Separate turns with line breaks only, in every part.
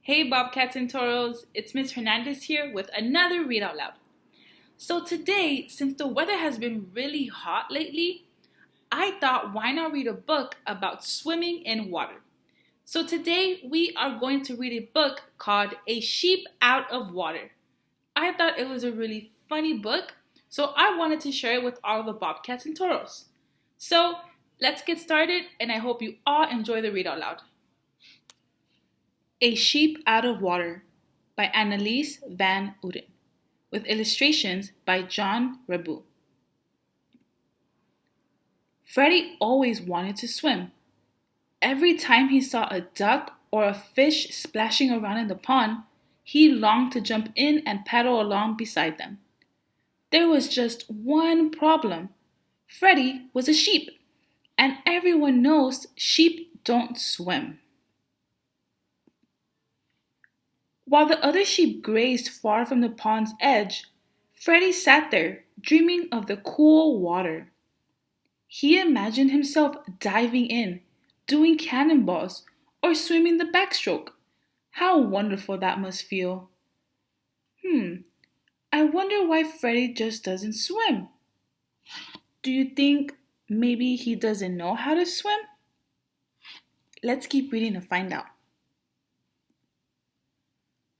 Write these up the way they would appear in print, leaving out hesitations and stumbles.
Hey Bobcats and Toros, it's Ms.Hernandez here with another Read Out Loud. So today, since the weather has been really hot lately, I thought why not read a book about swimming in water. So today we are going to read a book called A Sheep Out of Water. I thought it was a really funny book, so I wanted to share it with all the Bobcats and Toros. So let's get started, and I hope you all enjoy the Read Out Loud. A Sheep Out of Water by Anneliese van Uden, with illustrations by John Rebu. Freddie always wanted to swim. Every time he saw a duck or a fish splashing around in the pond, he longed to jump in and paddle along beside them. There was just one problem. Freddie was a sheep, and everyone knows sheep don't swim. While the other sheep grazed far from the pond's edge, Freddie sat there, dreaming of the cool water. He imagined himself diving in, doing cannonballs, or swimming the backstroke. How wonderful that must feel. I wonder why Freddie just doesn't swim. Do you think maybe he doesn't know how to swim? Let's keep reading to find out.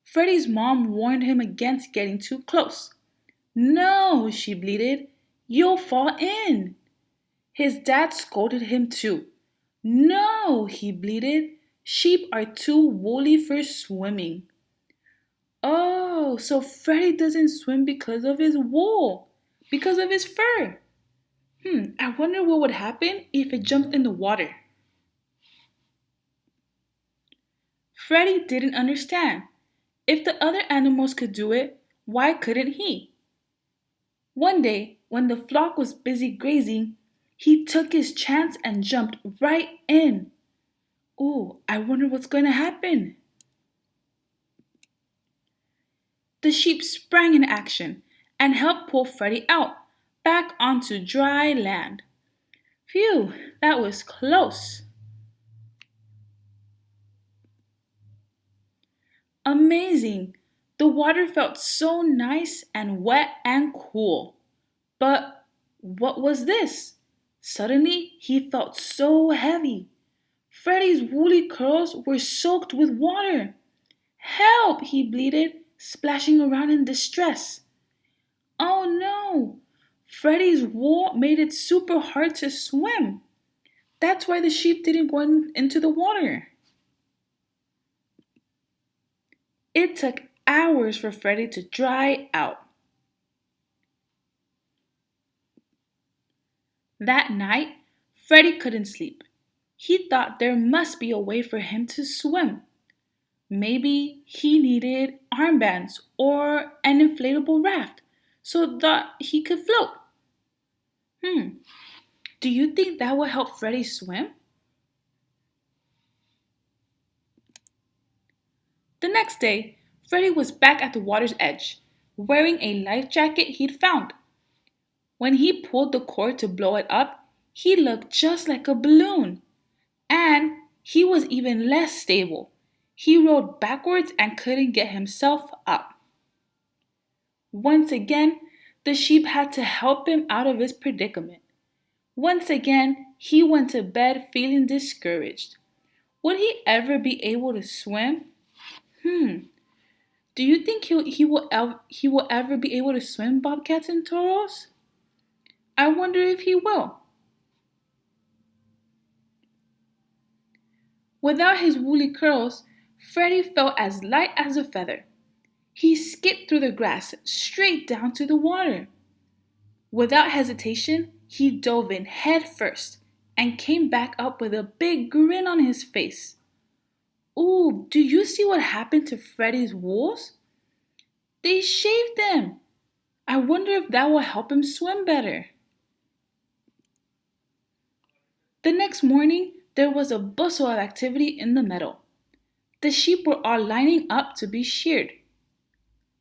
Freddie's mom warned him against getting too close. No, she bleated. You'll fall in. His dad scolded him too. No, he bleated. Sheep are too woolly for swimming. Oh, so Freddie doesn't swim because of his wool, because of his fur. I wonder what would happen if it jumped in the water. Freddie didn't understand. If the other animals could do it, why couldn't he? One day, when the flock was busy grazing, he took his chance and jumped right in. Ooh, I wonder what's going to happen. The sheep sprang in action and helped pull Freddie out, back onto dry land. Phew, that was close. Amazing! The water felt so nice and wet and cool. But what was this? Suddenly, he felt so heavy. Freddie's woolly curls were soaked with water. Help! He bleated, splashing around in distress. Oh no! Freddie's wool made it super hard to swim. That's why the sheep didn't go into the water. It took hours for Freddie to dry out. That night, Freddie couldn't sleep. He thought there must be a way for him to swim. Maybe he needed armbands or an inflatable raft so that he could float. Do you think that will help Freddie swim? The next day, Freddie was back at the water's edge, wearing a life jacket he'd found. When he pulled the cord to blow it up, he looked just like a balloon. And he was even less stable. He rolled backwards and couldn't get himself up. Once again, the sheep had to help him out of his predicament. Once again, he went to bed feeling discouraged. Would he ever be able to swim? Do you think he will ever be able to swim, Bobcats and Toros? I wonder if he will. Without his woolly curls, Freddie felt as light as a feather. He skipped through the grass straight down to the water. Without hesitation, he dove in head first and came back up with a big grin on his face. Ooh, do you see what happened to Freddie's wools? They shaved them. I wonder if that will help him swim better. The next morning, there was a bustle of activity in the meadow. The sheep were all lining up to be sheared.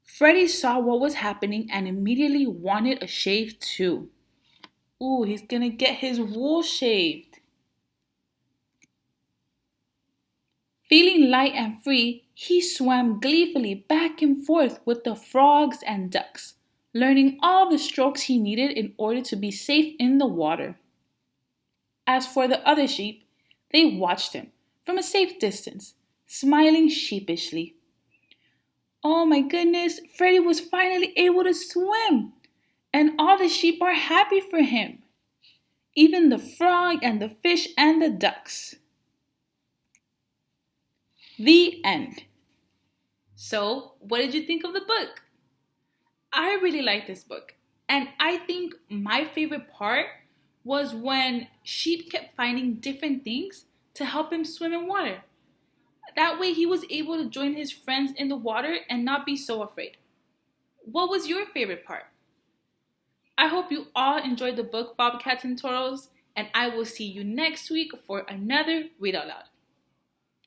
Freddie saw what was happening and immediately wanted a shave too. Ooh, he's gonna get his wool shaved. Feeling light and free, he swam gleefully back and forth with the frogs and ducks, learning all the strokes he needed in order to be safe in the water. As for the other sheep, they watched him from a safe distance, smiling sheepishly. Oh my goodness, Freddie was finally able to swim, and all the sheep are happy for him, even the frog and the fish and the ducks. The end. So, what did you think of the book? I really like this book, and I think my favorite part was when Sheep kept finding different things to help him swim in water. That way, he was able to join his friends in the water and not be so afraid. What was your favorite part? I hope you all enjoyed the book Bobcats and Turtles, and I will see you next week for another Read Out Loud.